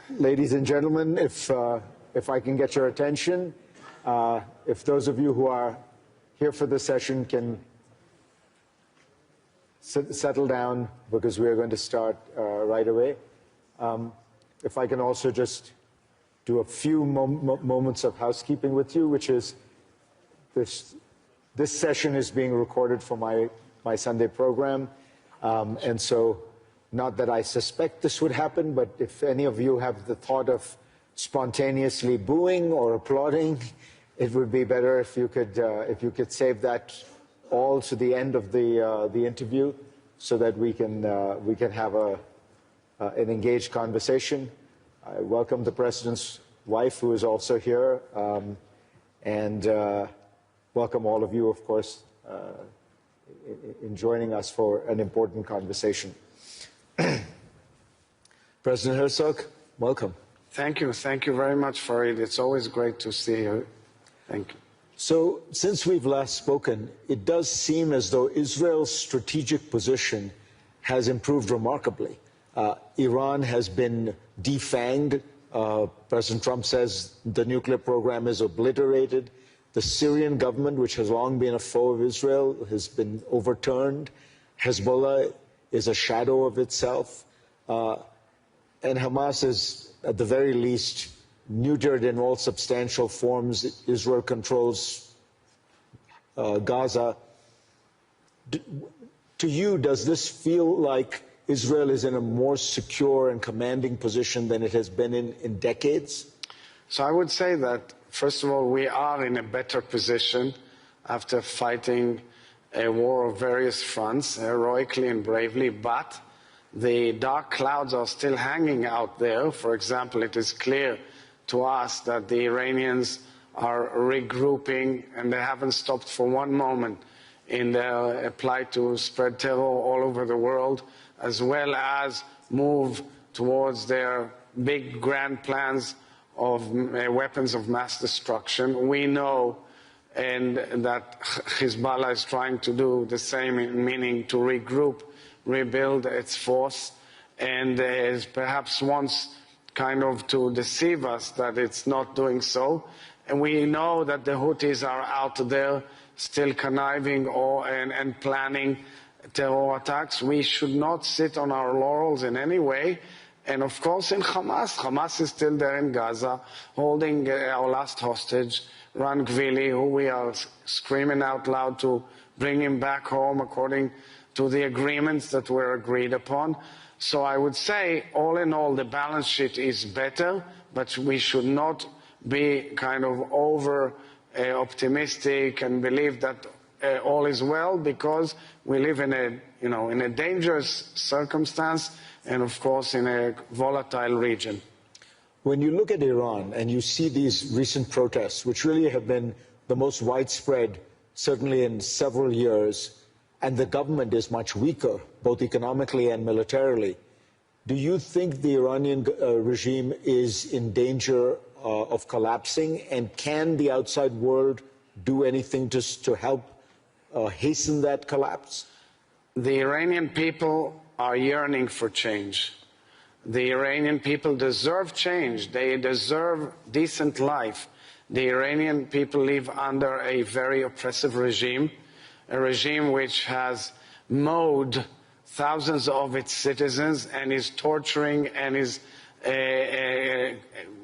Ladies and gentlemen, if I can get your attention, if those of you who are here for this session can settle down, because we are going to start right away. If I can also just do a few moments of housekeeping with you, which is this session is being recorded for my Sunday program, and so not that I suspect this would happen, but if any of you have the thought of spontaneously booing or applauding, it would be better if you could save that all to the end of the interview, so that we can have an engaged conversation. I welcome the President's wife, who is also here, and welcome all of you, of course, in joining us for an important conversation. President Herzog, welcome. Thank you. Thank you very much, Farid. It's always great to see you. Thank you. So, since we've last spoken, it does seem as though Israel's strategic position has improved remarkably. Iran has been defanged. President Trump says the nuclear program is obliterated. The Syrian government, which has long been a foe of Israel, has been overturned. Hezbollah is a shadow of itself. And Hamas is, at the very least, neutered in all substantial forms. Israel controls Gaza. To you, does this feel like Israel is in a more secure and commanding position than it has been in decades? So I would say that, first of all, we are in a better position after fighting a war of various fronts, heroically and bravely, but the dark clouds are still hanging out there. For example, it is clear to us that the Iranians are regrouping, and they haven't stopped for one moment in their plight to spread terror all over the world, as well as move towards their big grand plans of weapons of mass destruction. We know that Hezbollah is trying to do the same, meaning to regroup, rebuild its force, and is perhaps wants kind of to deceive us that it's not doing so. And we know that the Houthis are out there still conniving and planning terror attacks. We should not sit on our laurels in any way. And of course in Hamas is still there in Gaza, holding our last hostage, Ran Gvili, who we are screaming out loud to bring him back home according to the agreements that were agreed upon. So I would say, all in all, the balance sheet is better, but we should not be kind of over optimistic and believe that all is well, because we live in a dangerous circumstance and, of course, in a volatile region. When you look at Iran and you see these recent protests, which really have been the most widespread, certainly in several years, and the government is much weaker, both economically and militarily, do you think the Iranian regime is in danger of collapsing? And can the outside world do anything to help hasten that collapse? The Iranian people are yearning for change. The Iranian people deserve change. They deserve decent life. The Iranian people live under a very oppressive regime, a regime which has mowed thousands of its citizens and is torturing and is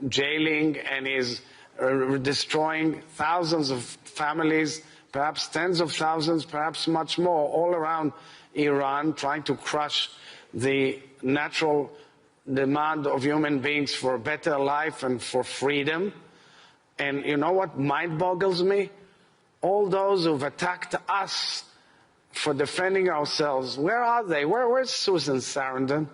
jailing and is destroying thousands of families, perhaps tens of thousands, perhaps much more, all around Iran, trying to crush the natural demand of human beings for a better life and for freedom. And you know what mind boggles me? All those who've attacked us for defending ourselves, where are they? Where's Susan Sarandon?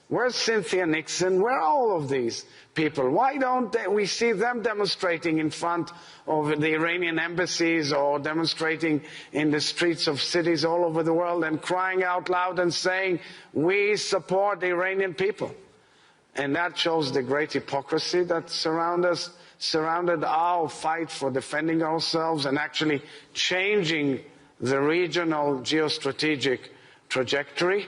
Where's Cynthia Nixon? Where are all of these people? Why don't we see them demonstrating in front of the Iranian embassies or demonstrating in the streets of cities all over the world and crying out loud and saying, we support the Iranian people? And that shows the great hypocrisy that surrounded our fight for defending ourselves and actually changing the regional geostrategic trajectory.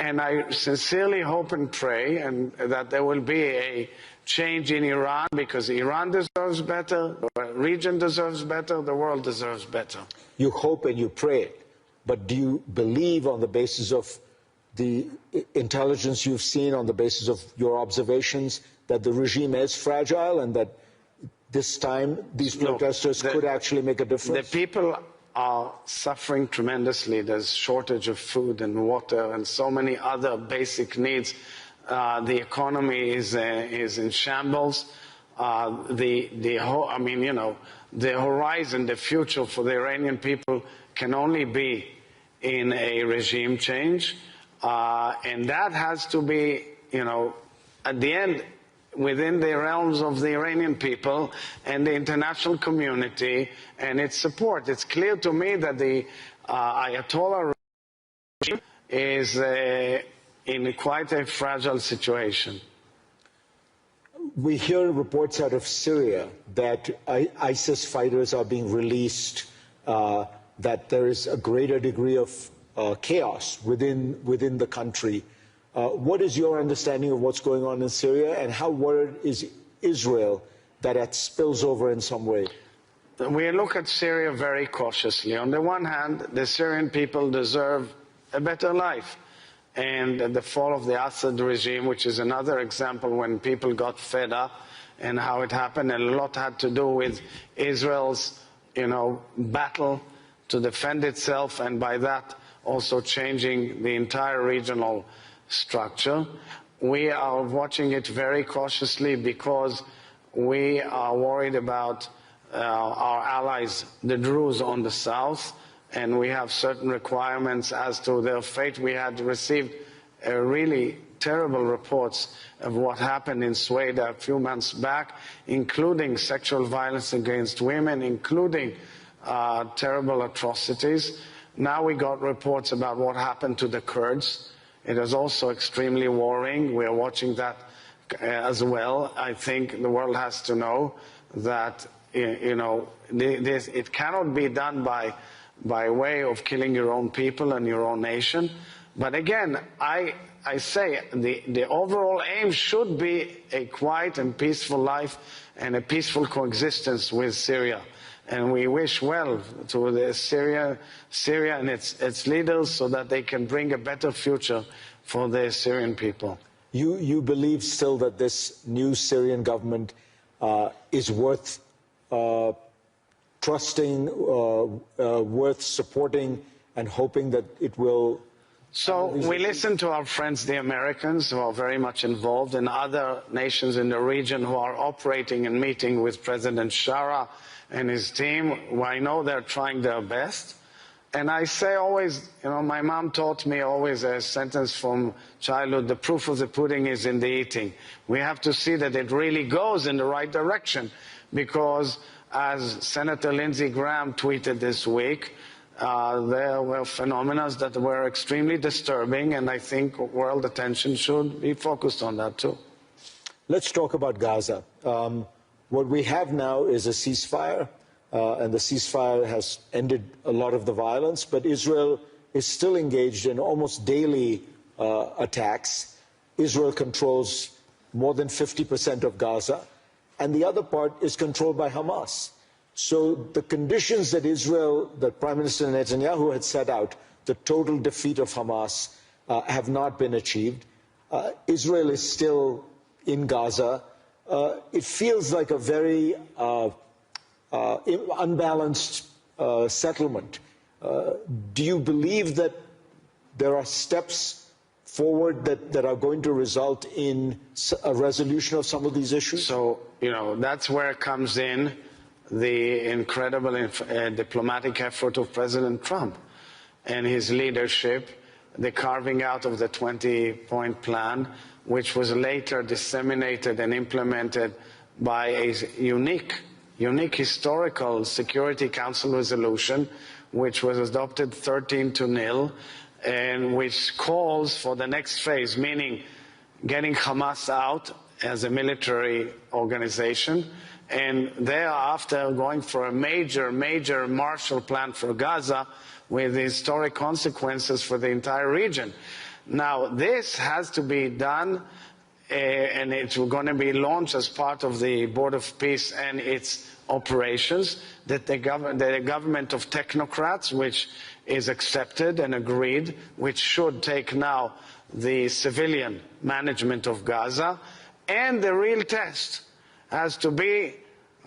And I sincerely hope and pray that there will be a change in Iran, because Iran deserves better, the region deserves better, the world deserves better. You hope and you pray, but do you believe, on the basis of the intelligence you've seen, on the basis of your observations, that the regime is fragile and that this time these protesters could actually make a difference? The people are suffering tremendously. There's shortage of food and water and so many other basic needs. The economy is in shambles. The horizon, the future for the Iranian people can only be in a regime change. And that has to be, at the end, within the realms of the Iranian people and the international community and its support. It's clear to me that the Ayatollah regime is in quite a fragile situation. We hear reports out of Syria that ISIS fighters are being released, that there is a greater degree of chaos within the country. What is your understanding of what's going on in Syria, and how worried is Israel that it spills over in some way? We look at Syria very cautiously. On the one hand, the Syrian people deserve a better life. And the fall of the Assad regime, which is another example when people got fed up and how it happened, and a lot had to do with Israel's, battle to defend itself, and by that also changing the entire regional structure. We are watching it very cautiously because we are worried about our allies, the Druze on the south, and we have certain requirements as to their fate. We had received really terrible reports of what happened in Sweden a few months back, including sexual violence against women, including terrible atrocities. Now we got reports about what happened to the Kurds. It is also extremely worrying. We are watching that as well. I think the world has to know that it cannot be done by way of killing your own people and your own nation. But again, I say the overall aim should be a quiet and peaceful life and a peaceful coexistence with Syria. And we wish well to Syria and its leaders so that they can bring a better future for the Syrian people. You believe still that this new Syrian government is worth trusting, worth supporting, and hoping that it will? So we listen to our friends, the Americans, who are very much involved, and other nations in the region who are operating and meeting with President Shara and his team. I know they're trying their best. And I say always, my mom taught me always a sentence from childhood: the proof of the pudding is in the eating. We have to see that it really goes in the right direction, because as Senator Lindsey Graham tweeted this week, there were phenomena that were extremely disturbing, and I think world attention should be focused on that too. Let's talk about Gaza. What we have now is a ceasefire, and the ceasefire has ended a lot of the violence, but Israel is still engaged in almost daily attacks. Israel controls more than 50% of Gaza, and the other part is controlled by Hamas. So the conditions that Prime Minister Netanyahu had set out, the total defeat of Hamas, have not been achieved. Israel is still in Gaza. It feels like a very unbalanced settlement. Do you believe that there are steps forward that are going to result in a resolution of some of these issues? So, that's where comes in the incredible diplomatic effort of President Trump and his leadership, the carving out of the 20-point plan, which was later disseminated and implemented by a unique historical Security Council resolution, which was adopted 13-0, and which calls for the next phase, meaning getting Hamas out as a military organization, and thereafter going for a major Marshall Plan for Gaza with historic consequences for the entire region. Now, this has to be done, and it's going to be launched as part of the Board of Peace and its operations, that the government of technocrats, which is accepted and agreed, which should take now the civilian management of Gaza, and the real test has to be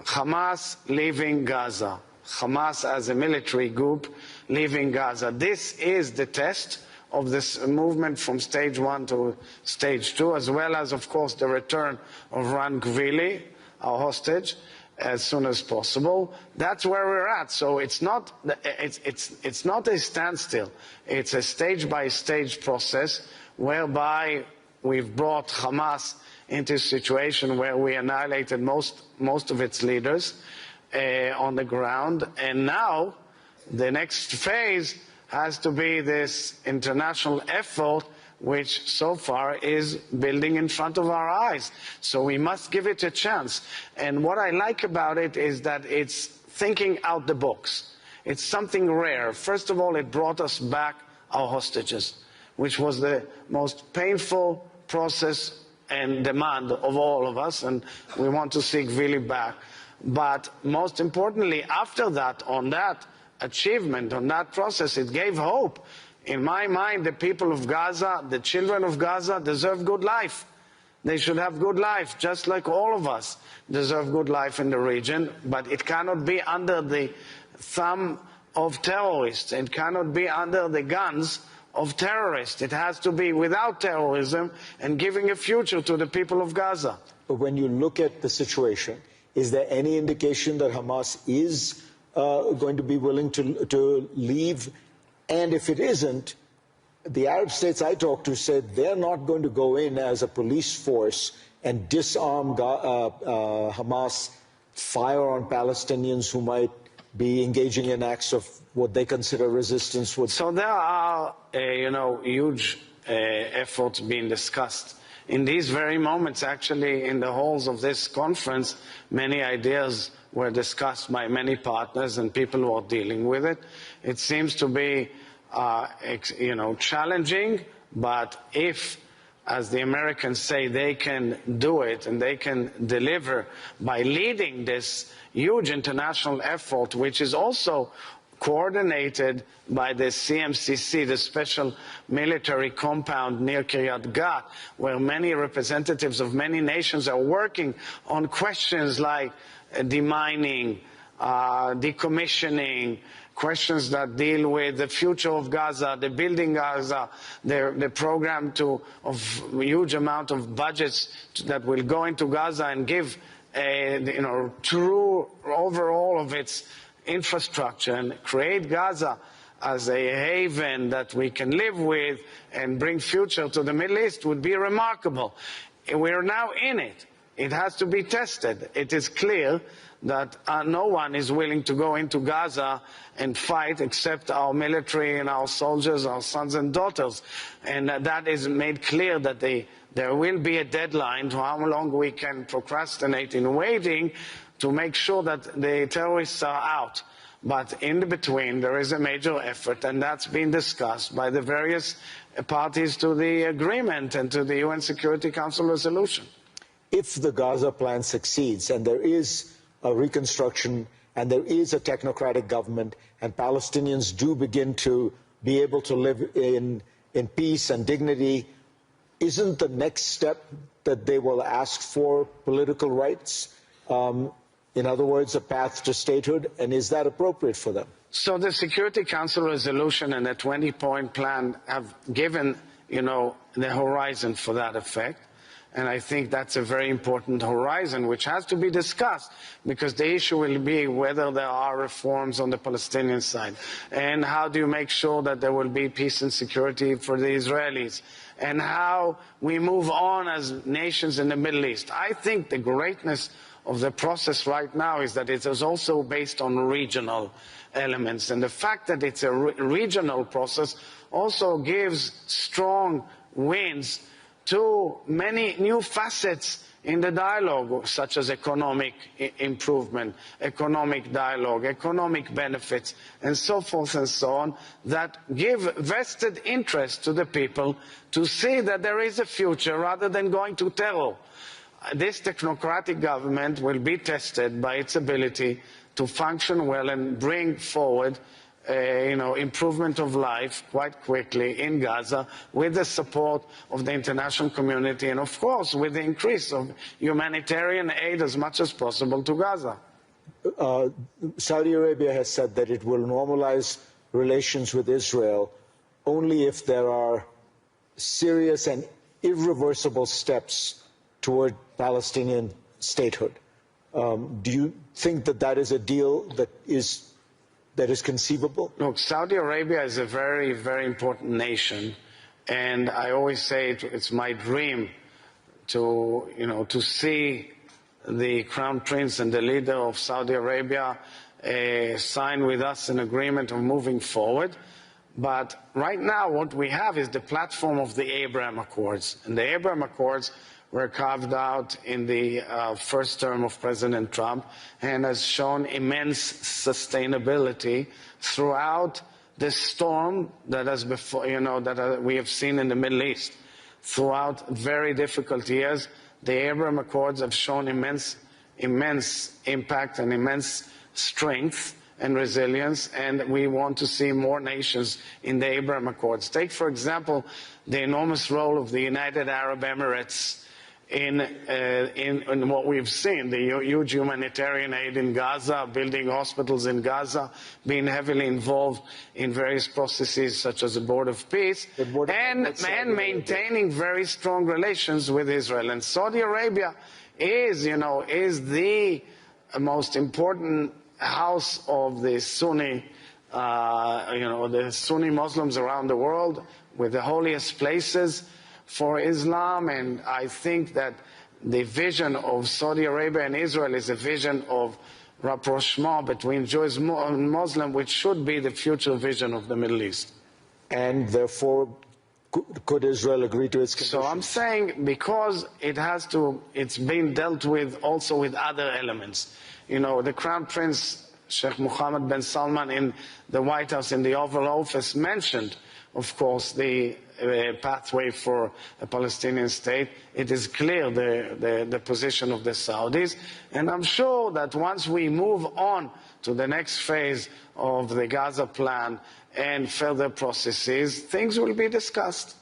Hamas leaving Gaza. Hamas as a military group leaving Gaza. This is the test of this movement from stage 1 to stage 2, as well as, of course, the return of Ran Gvili, our hostage, as soon as possible. That's where we're at. So it's not a standstill. It's a stage-by-stage process whereby we've brought Hamas into a situation where we annihilated most of its leaders on the ground. And now the next phase has to be this international effort, which so far is building in front of our eyes. So we must give it a chance. And what I like about it is that it's thinking out the box. It's something rare. First of all, it brought us back our hostages, which was the most painful process and demand of all of us, and we want to see Gvili back. But most importantly, after that, on that achievement, on that process, it gave hope. In my mind, the people of Gaza, the children of Gaza, deserve good life. They should have good life, just like all of us deserve good life in the region, but it cannot be under the thumb of terrorists. It cannot be under the guns of terrorists. It has to be without terrorism and giving a future to the people of Gaza. But when you look at the situation, is there any indication that Hamas is going to be willing to leave? And if it isn't, the Arab states I talked to said they're not going to go in as a police force and disarm Hamas, fire on Palestinians who might be engaging in acts of what they consider resistance. So there are, huge efforts being discussed. In these very moments, actually, in the halls of this conference, many ideas were discussed by many partners and people who are dealing with it. It seems to be, challenging, but if, as the Americans say, they can do it and they can deliver by leading this huge international effort, which is also coordinated by the CMCC, the special military compound near Kiryat Gat, where many representatives of many nations are working on questions like demining, decommissioning, questions that deal with the future of Gaza, the building Gaza, the program of a huge amount of budgets that will go into Gaza and give a true overall of its infrastructure and create Gaza as a haven that we can live with and bring future to the Middle East would be remarkable. We are now in it. It has to be tested. It is clear that no one is willing to go into Gaza and fight except our military and our soldiers, our sons and daughters. And that is made clear that there will be a deadline to how long we can procrastinate in waiting to make sure that the terrorists are out. But in between, there is a major effort, and that's been discussed by the various parties to the agreement and to the UN Security Council resolution. If the Gaza plan succeeds and there is a reconstruction and there is a technocratic government and Palestinians do begin to be able to live in peace and dignity, isn't the next step that they will ask for political rights? In other words, a path to statehood, and is that appropriate for them? So the Security Council resolution and the 20-point plan have given, the horizon for that effect. And I think that's a very important horizon which has to be discussed, because the issue will be whether there are reforms on the Palestinian side, and how do you make sure that there will be peace and security for the Israelis, and how we move on as nations in the Middle East. I think the greatness of the process right now is that it is also based on regional elements, and the fact that it's a regional process also gives strong winds to many new facets in the dialogue, such as economic improvement, economic dialogue, economic benefits, and so forth and so on, that give vested interest to the people to see that there is a future rather than going to terror. This technocratic government will be tested by its ability to function well and bring forward improvement of life quite quickly in Gaza with the support of the international community and, of course, with the increase of humanitarian aid as much as possible to Gaza. Saudi Arabia has said that it will normalize relations with Israel only if there are serious and irreversible steps toward Palestinian statehood. Do you think that that is a deal that is conceivable? Look, Saudi Arabia is a very, very important nation, and I always say it's my dream to see the Crown Prince and the leader of Saudi Arabia sign with us an agreement of moving forward. But right now what we have is the platform of the Abraham Accords, and the Abraham Accords were carved out in the first term of President Trump and has shown immense sustainability throughout the storm that we have seen in the Middle East. Throughout very difficult years, the Abraham Accords have shown immense impact and immense strength and resilience, and we want to see more nations in the Abraham Accords. Take, for example, the enormous role of the United Arab Emirates in what we've seen, the huge humanitarian aid in Gaza, building hospitals in Gaza, being heavily involved in various processes such as the Board of Peace, and maintaining very strong relations with Israel. And Saudi Arabia is the most important house of the Sunni, the Sunni Muslims around the world, with the holiest places for Islam, and I think that the vision of Saudi Arabia and Israel is a vision of rapprochement between Jews and Muslims, which should be the future vision of the Middle East. And therefore, could Israel agree to its conditions? So I'm saying because it's being dealt with also with other elements. The Crown Prince, Sheikh Mohammed bin Salman, in the White House, in the Oval Office, mentioned, of course, the pathway for a Palestinian state. It is clear the position of the Saudis, and I'm sure that once we move on to the next phase of the Gaza plan and further processes, things will be discussed.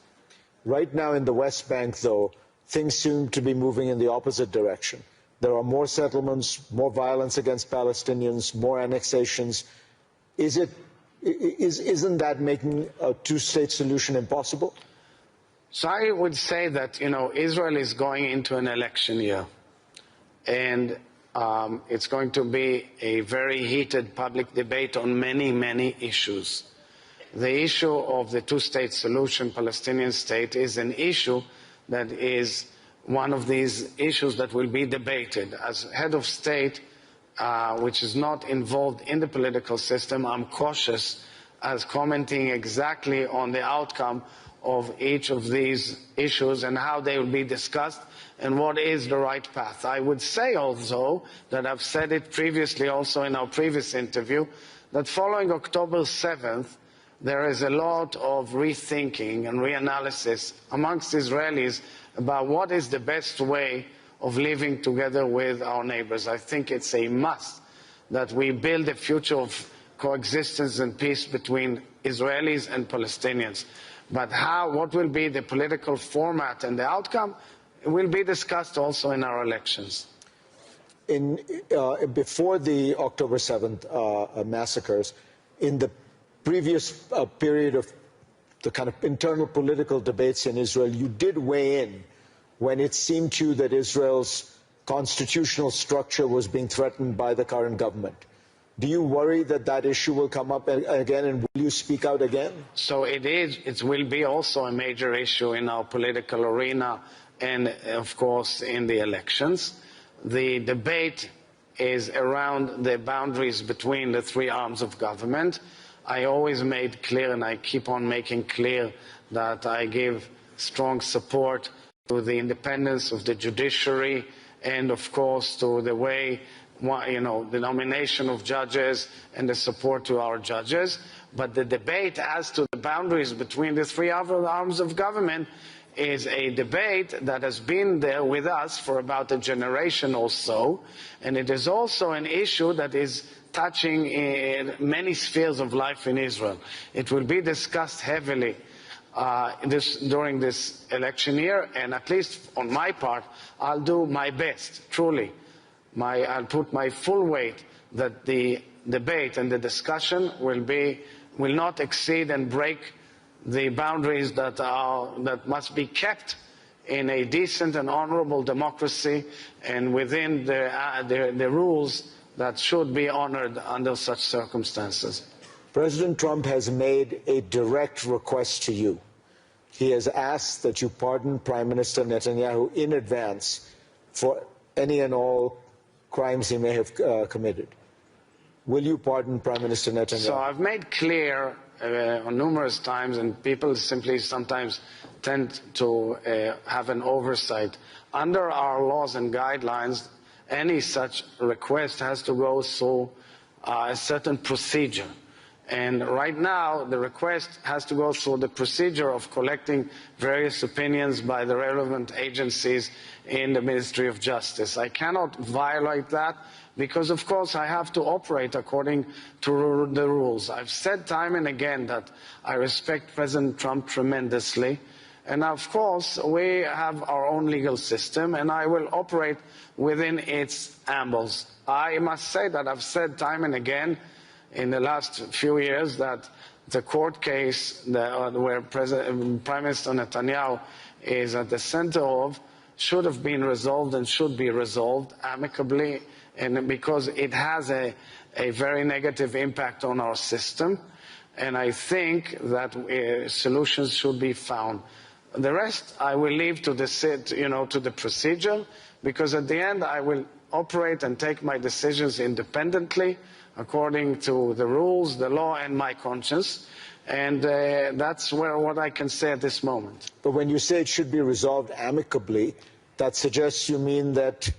Right now in the West Bank, though, things seem to be moving in the opposite direction. There are more settlements, more violence against Palestinians, more annexations. Isn't that making a two-state solution impossible? So I would say that, Israel is going into an election year, and it's going to be a very heated public debate on many, many issues. The issue of the two-state solution, Palestinian state, is an issue that is one of these issues that will be debated. As head of state, which is not involved in the political system, I'm cautious as commenting exactly on the outcome of each of these issues and how they will be discussed and what is the right path. I would say also that I've said it previously also in our previous interview, that following October 7th, there is a lot of rethinking and reanalysis amongst Israelis about what is the best way of living together with our neighbors. I think it's a must that we build a future of coexistence and peace between Israelis and Palestinians. But what will be the political format and the outcome will be discussed also in our elections. Before the October 7th massacres, in the previous period of the kind of internal political debates in Israel, you did weigh in when it seemed to you that Israel's constitutional structure was being threatened by the current government. Do you worry that that issue will come up again, and will you speak out again? So it will be also a major issue in our political arena and, of course, in the elections. The debate is around the boundaries between the three arms of government. I always made clear, and I keep on making clear, that I give strong support to the independence of the judiciary, and of course to the way, the nomination of judges and the support to our judges. But the debate as to the boundaries between the three other arms of government is a debate that has been there with us for about a generation or so, and it is also an issue that is touching in many spheres of life in Israel. It will be discussed heavily during this election year, and at least on my part, I'll do my best, truly. I'll put my full weight that the debate and the discussion will not exceed and break the boundaries that must be kept in a decent and honorable democracy and within the rules that should be honored under such circumstances. President Trump has made a direct request to you. He has asked that you pardon Prime Minister Netanyahu in advance for any and all crimes he may have committed. Will you pardon Prime Minister Netanyahu? So I've made clear on numerous times, and people simply sometimes tend to have an oversight. Under our laws and guidelines, any such request has to go through a certain procedure. And right now, the request has to go through the procedure of collecting various opinions by the relevant agencies in the Ministry of Justice. I cannot violate that because, of course, I have to operate according to the rules. I've said time and again that I respect President Trump tremendously. And, of course, we have our own legal system, and I will operate within its ambles. I must say that I've said time and again in the last few years that the court case where Prime Minister Netanyahu is at the center of should have been resolved and should be resolved amicably, and because it has a very negative impact on our system, and I think that solutions should be found. The rest I will leave to the procedure, because at the end I will operate and take my decisions independently according to the rules, the law, and my conscience. And that's what I can say at this moment. But when you say it should be resolved amicably, that suggests you mean that,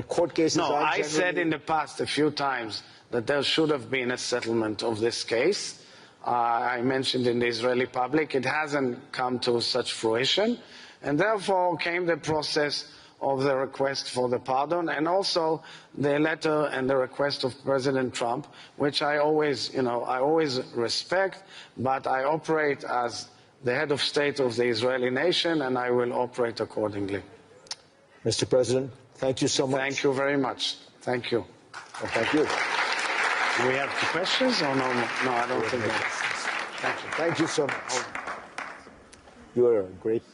court cases No, are I said in the past a few times that there should have been a settlement of this case. I mentioned in the Israeli public, it hasn't come to such fruition. And therefore came the process of the request for the pardon, and also the letter and the request of President Trump, which I always respect, but I operate as the head of state of the Israeli nation, and I will operate accordingly. Mr. President, thank you so much. Thank you very much. Thank you. Well, thank you. Do we have questions or no? No, I don't think that. Thank you. Thank you so much. You are a great